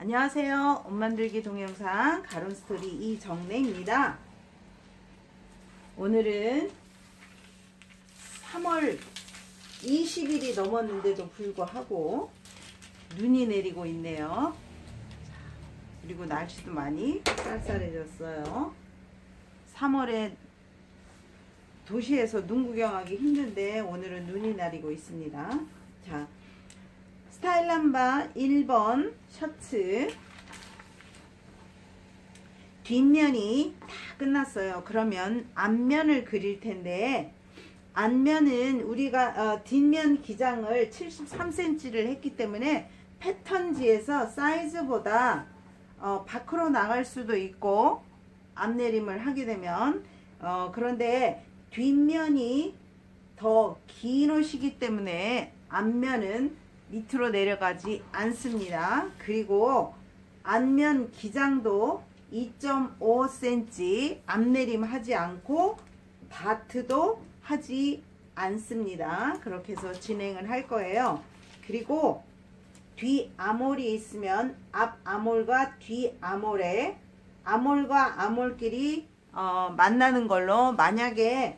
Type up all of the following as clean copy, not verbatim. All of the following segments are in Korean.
안녕하세요. 옷 만들기 동영상 가론스토리 이정래입니다. 오늘은 3월 20일이 넘었는데도 불구하고 눈이 내리고 있네요. 그리고 날씨도 많이 쌀쌀해졌어요. 3월에 도시에서 눈 구경하기 힘든데 오늘은 눈이 내리고 있습니다. 자, 스타일남바 1번 셔츠 뒷면이 다 끝났어요. 그러면 앞면을 그릴 텐데, 앞면은 우리가 뒷면 기장을 73cm를 했기 때문에 패턴지에서 사이즈보다 밖으로 나갈 수도 있고 앞내림을 하게 되면 그런데 뒷면이 더 긴 옷이기 때문에 앞면은 밑으로 내려가지 않습니다. 그리고 앞면 기장도 2.5cm 앞내림 하지 않고 다트도 하지 않습니다. 그렇게 해서 진행을 할 거예요. 그리고 뒤 아몰이 있으면 앞 아몰과 뒤 아몰에 아몰과 아몰끼리 만나는 걸로, 만약에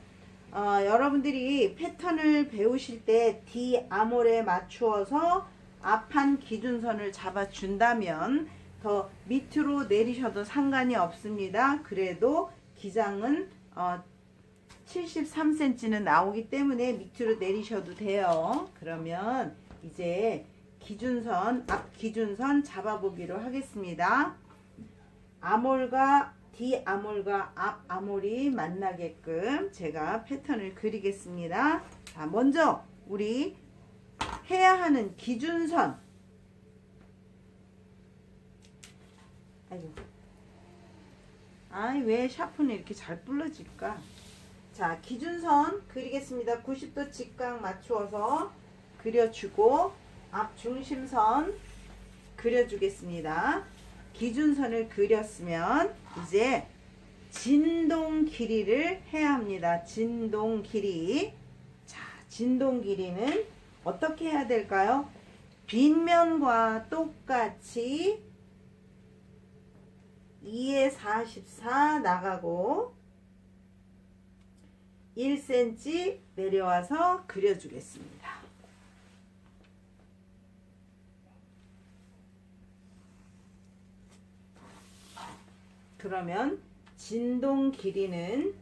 여러분들이 패턴을 배우실 때 뒤 아몰에 맞추어서 앞판 기준선을 잡아 준다면 더 밑으로 내리셔도 상관이 없습니다. 그래도 기장은 73cm는 나오기 때문에 밑으로 내리셔도 돼요. 그러면 이제 기준선, 앞 기준선 잡아보기로 하겠습니다. 아몰과 뒤 아몰과 앞 아몰이 만나게끔 제가 패턴을 그리겠습니다. 자, 먼저 우리 해야 하는 기준선. 아이, 왜 샤프는 이렇게 잘 불러질까? 자, 기준선 그리겠습니다. 90도 직각 맞추어서 그려주고 앞 중심선 그려주겠습니다. 기준선을 그렸으면 이제 진동 길이를 해야 합니다. 진동 길이. 자, 진동 길이는 어떻게 해야 될까요? 빗면과 똑같이 2에 44 나가고 1cm 내려와서 그려주겠습니다. 그러면 진동 길이는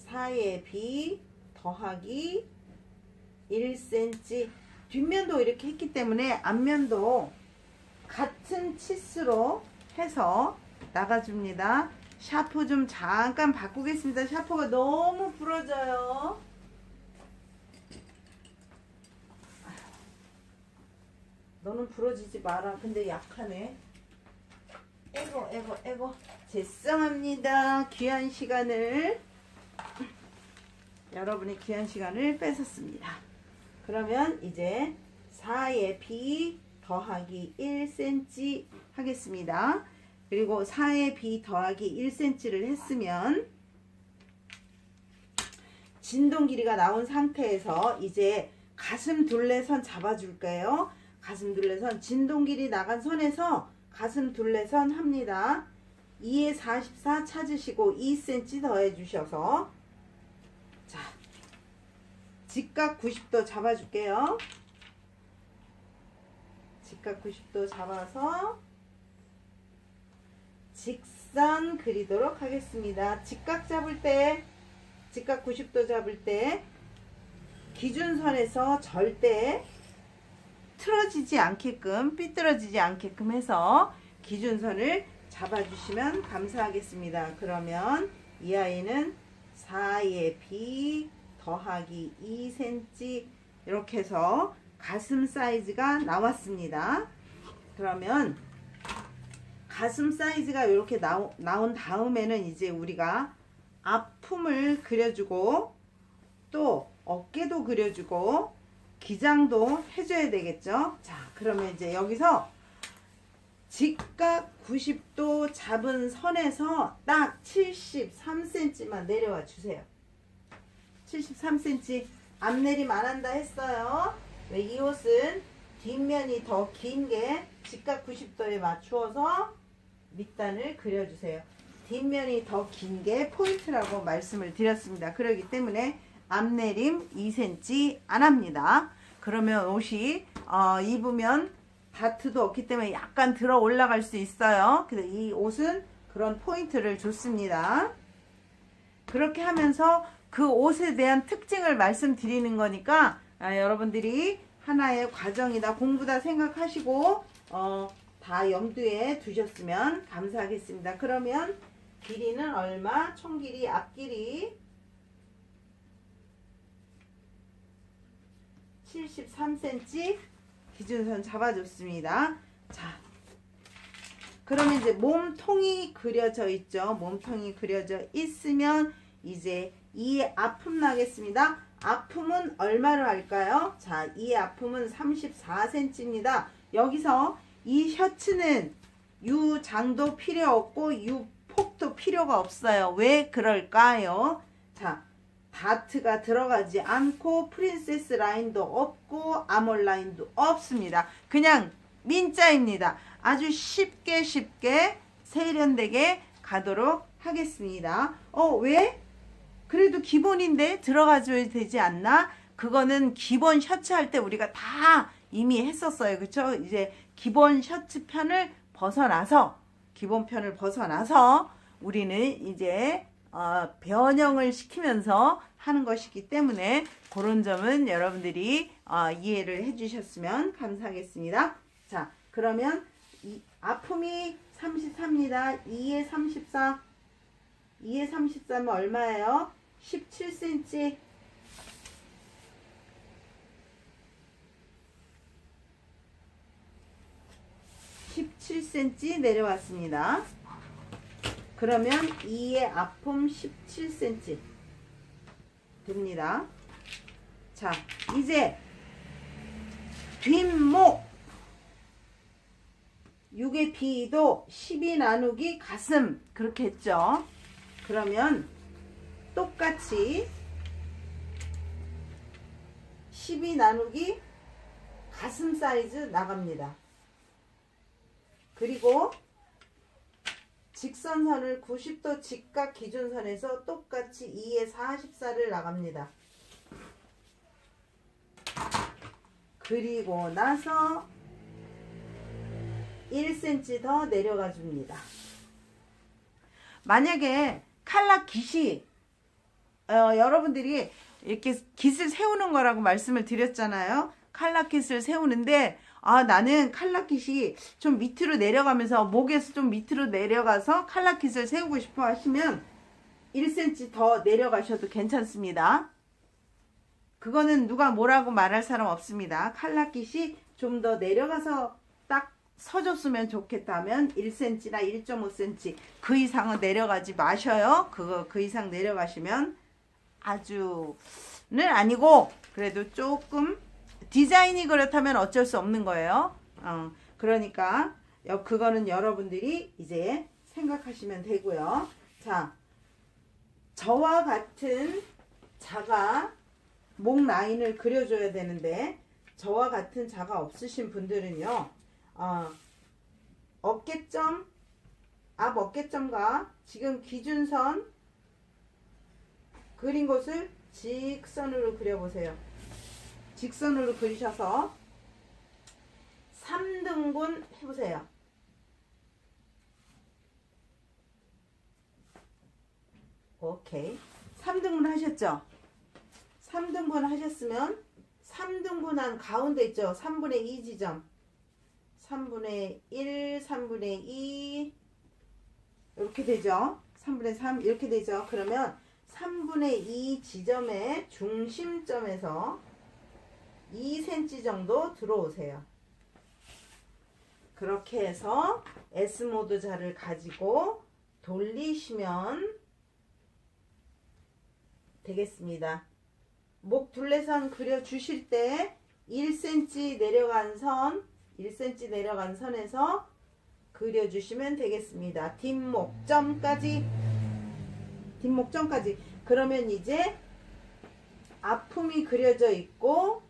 4의 B 더하기 1cm. 뒷면도 이렇게 했기 때문에 앞면도 같은 치수로 해서 나가줍니다. 샤프 좀 잠깐 바꾸겠습니다. 샤프가 너무 부러져요. 너는 부러지지 마라. 근데 약하네. 에고 죄송합니다. 귀한 시간을, 여러분의 귀한 시간을 뺏었습니다. 그러면 이제 4의 B 더하기 1cm 하겠습니다. 그리고 4의 B 더하기 1cm를 했으면 진동 길이가 나온 상태에서 이제 가슴 둘레선 잡아줄게요. 가슴 둘레선, 진동 길이 나간 선에서 가슴 둘레선 합니다. 2에 44 찾으시고 2cm 더해 주셔서, 자, 직각 90도 잡아줄게요. 직각 90도 잡아서 직선 그리도록 하겠습니다. 직각 잡을 때, 직각 90도 잡을 때 기준선에서 절대 틀어지지 않게끔, 삐뚤어지지 않게끔 해서 기준선을 잡아주시면 감사하겠습니다. 그러면 이 아이는 4의 B 더하기 2cm 이렇게 해서 가슴 사이즈가 나왔습니다. 그러면 가슴 사이즈가 이렇게 나온 다음에는 이제 우리가 앞품을 그려주고 또 어깨도 그려주고 기장도 해줘야 되겠죠. 자, 그러면 이제 여기서 직각 90도 잡은 선에서 딱 73cm만 내려와 주세요. 73cm 앞내림 안 한다 했어요. 이 옷은 뒷면이 더 긴 게 직각 90도에 맞추어서 밑단을 그려주세요. 뒷면이 더 긴 게 포인트라고 말씀을 드렸습니다. 그렇기 때문에 앞내림 2cm 안 합니다. 그러면 옷이 입으면 다트도 없기 때문에 약간 들어 올라갈 수 있어요. 근데 이 옷은 그런 포인트를 줬습니다. 그렇게 하면서 그 옷에 대한 특징을 말씀드리는 거니까 여러분들이 하나의 과정이다, 공부다 생각하시고 다 염두에 두셨으면 감사하겠습니다. 그러면 길이는 얼마? 총 길이, 앞길이 73cm 기준선 잡아줬습니다. 자, 그러면 이제 몸통이 그려져 있죠. 몸통이 그려져 있으면 이제 이 아품 나겠습니다. 아품은 얼마로 할까요? 자, 이 아품은 34cm입니다. 여기서 이 셔츠는 유 장도 필요 없고 유 폭도 필요가 없어요. 왜 그럴까요? 자, 다트가 들어가지 않고 프린세스 라인도 없고 아몰 라인도 없습니다. 그냥 민자입니다. 아주 쉽게 세련되게 가도록 하겠습니다. 왜? 그래도 기본인데 들어가줘야 되지 않나? 그거는 기본 셔츠 할 때 우리가 다 이미 했었어요. 그쵸? 이제 기본 셔츠 편을 벗어나서, 기본 편을 벗어나서 우리는 이제 변형을 시키면서 하는 것이기 때문에 그런 점은 여러분들이 이해를 해주셨으면 감사하겠습니다. 자, 그러면 이 아픔이 34입니다. 2에 34. 2에 34면 얼마예요? 17cm. 17cm 내려왔습니다. 그러면 2의 아픔 17cm 됩니다. 자, 이제 뒷목 6의 B도 12 나누기 가슴 그렇게 했죠. 그러면 똑같이 12 나누기 가슴 사이즈 나갑니다. 그리고 직선선을 90도 직각 기준선에서 똑같이 2에 44를 나갑니다. 그리고 나서 1cm 더 내려가 줍니다. 만약에 칼라 깃이 여러분들이 이렇게 깃을 세우는 거라고 말씀을 드렸잖아요. 칼라 깃을 세우는데 나는 칼라 깃이 좀 밑으로 내려가면서 목에서 좀 밑으로 내려가서 칼라 깃을 세우고 싶어 하시면 1cm 더 내려가셔도 괜찮습니다. 그거는 누가 뭐라고 말할 사람 없습니다. 칼라 깃이 좀 더 내려가서 딱 서줬으면 좋겠다면 1cm나 1.5cm 그 이상은 내려가지 마셔요. 그 이상 내려가시면 아주는 아니고 그래도 조금 디자인이 그렇다면 어쩔 수 없는 거예요. 그러니까 그거는 여러분들이 이제 생각하시면 되고요. 자, 저와 같은 자가 목 라인을 그려줘야 되는데 저와 같은 자가 없으신 분들은요. 어깨점, 앞 어깨점과 지금 기준선 그린 곳을 직선으로 그려보세요. 직선으로 그리셔서 3등분 해보세요. 오케이. 3등분 하셨죠? 3등분 하셨으면 3등분한 가운데 있죠? 3분의 2 지점. 3분의 1, 3분의 2 이렇게 되죠? 3분의 3 이렇게 되죠? 그러면 3분의 2 지점의 중심점에서 2cm 정도 들어오세요. 그렇게 해서 S모드 자를 가지고 돌리시면 되겠습니다. 목 둘레선 그려주실 때 1cm 내려간 선, 1cm 내려간 선에서 그려주시면 되겠습니다. 뒷목점까지. 그러면 이제 아픔이 그려져 있고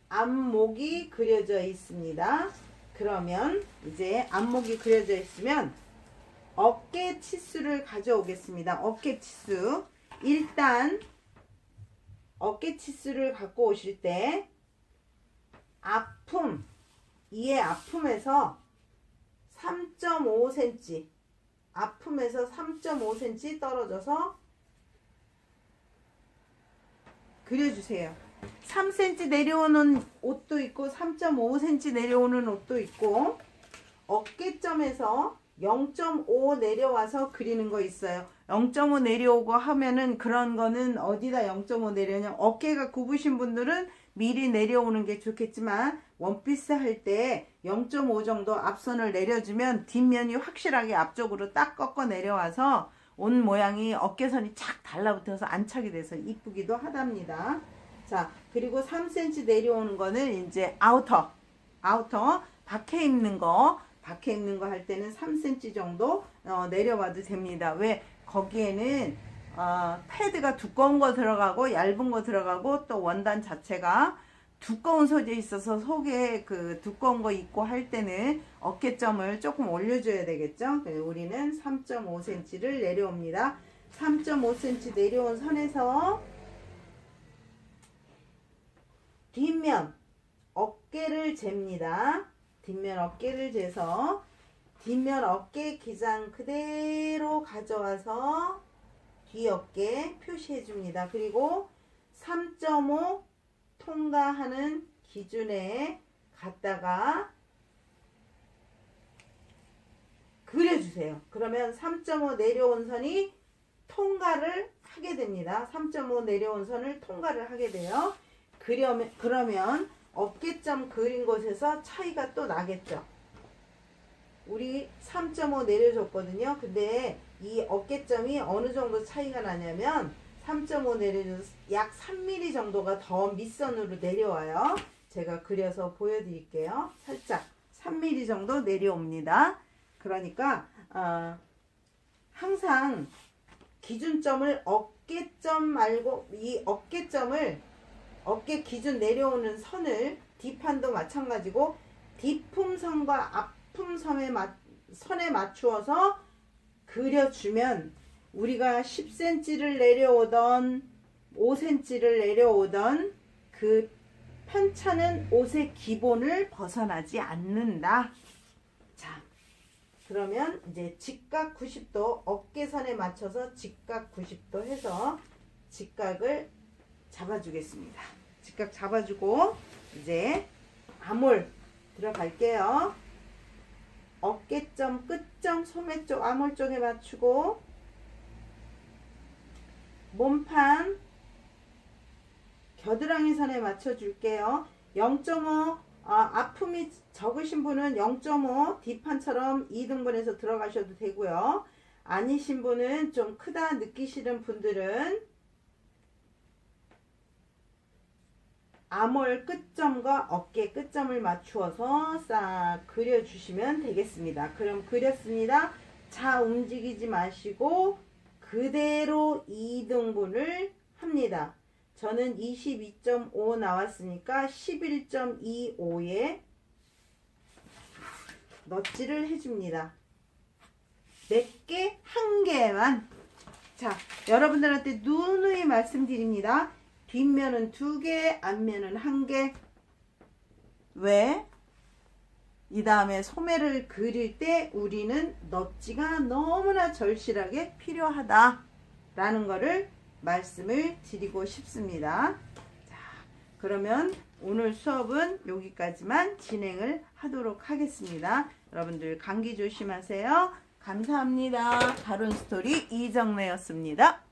앞목이 그려져 있습니다. 그러면 이제 앞목이 그려져 있으면 어깨 치수를 가져오겠습니다. 어깨 치수. 일단 어깨 치수를 갖고 오실 때 아픔, 이의 아픔에서 3.5cm, 아픔에서 3.5cm 떨어져서 그려주세요. 3cm 내려오는 옷도 있고 3.5cm 내려오는 옷도 있고, 어깨점에서 0.5 내려와서 그리는 거 있어요. 0.5 내려오고 하면은 그런 거는 어디다 0.5 내려오냐, 어깨가 굽으신 분들은 미리 내려오는 게 좋겠지만 원피스 할 때 0.5 정도 앞선을 내려주면 뒷면이 확실하게 앞쪽으로 딱 꺾어 내려와서 옷 모양이 어깨선이 착 달라붙어서 안착이 돼서 이쁘기도 하답니다. 자, 그리고 3cm 내려오는 거는 이제 아우터 밖에 입는 거 할 때는 3cm 정도 내려와도 됩니다. 왜? 거기에는 패드가 두꺼운 거 들어가고 얇은 거 들어가고 또 원단 자체가 두꺼운 소재 있어서 속에 그 두꺼운 거 입고 할 때는 어깨점을 조금 올려줘야 되겠죠. 우리는 3.5cm를 내려옵니다. 3.5cm 내려온 선에서 뒷면 어깨를 잽니다. 뒷면 어깨를 재서 뒷면 어깨 기장 그대로 가져와서 뒤 어깨 표시해 줍니다. 그리고 3.5 통과하는 기준에 갖다가 그려주세요. 그러면 3.5 내려온 선이 통과를 하게 됩니다. 3.5 내려온 선을 통과를 하게 돼요. 그러면 어깨점 그린 곳에서 차이가 또 나겠죠. 우리 3.5 내려줬거든요. 근데 이 어깨점이 어느 정도 차이가 나냐면 3.5 내려줘서 약 3mm 정도가 더 밑선으로 내려와요. 제가 그려서 보여드릴게요. 살짝 3mm 정도 내려옵니다. 그러니까 항상 기준점을 어깨점 말고 이 어깨점을 어깨 기준 내려오는 선을 뒷판도 마찬가지고 뒷품선과 앞품선에 선에 맞추어서 그려주면 우리가 10cm를 내려오던 5cm를 내려오던 그 편차는 옷의 기본을 벗어나지 않는다. 자, 그러면 이제 직각 90도 어깨선에 맞춰서 직각 90도 해서 직각을 잡아주겠습니다. 직각 잡아주고 이제 암홀 들어갈게요. 어깨점, 끝점, 소매 쪽, 암홀 쪽에 맞추고 몸판 겨드랑이 선에 맞춰줄게요. 0.5 아픔이 적으신 분은 0.5 뒷판처럼 2등분해서 들어가셔도 되고요. 아니신 분은 좀 크다 느끼시는 분들은 암홀 끝점과 어깨 끝점을 맞추어서 싹 그려주시면 되겠습니다. 그럼 그렸습니다. 자, 움직이지 마시고 그대로 2등분을 합니다. 저는 22.5 나왔으니까 11.25에 넛지를 해줍니다. 몇 개? 한 개만. 자, 여러분들한테 누누이 말씀드립니다. 뒷면은 2개, 앞면은 1개. 왜? 이 다음에 소매를 그릴 때 우리는 넛지가 너무나 절실하게 필요하다 라는 거를 말씀을 드리고 싶습니다. 자, 그러면 오늘 수업은 여기까지만 진행을 하도록 하겠습니다. 여러분들 감기 조심하세요. 감사합니다. 다룬 스토리 이정래였습니다.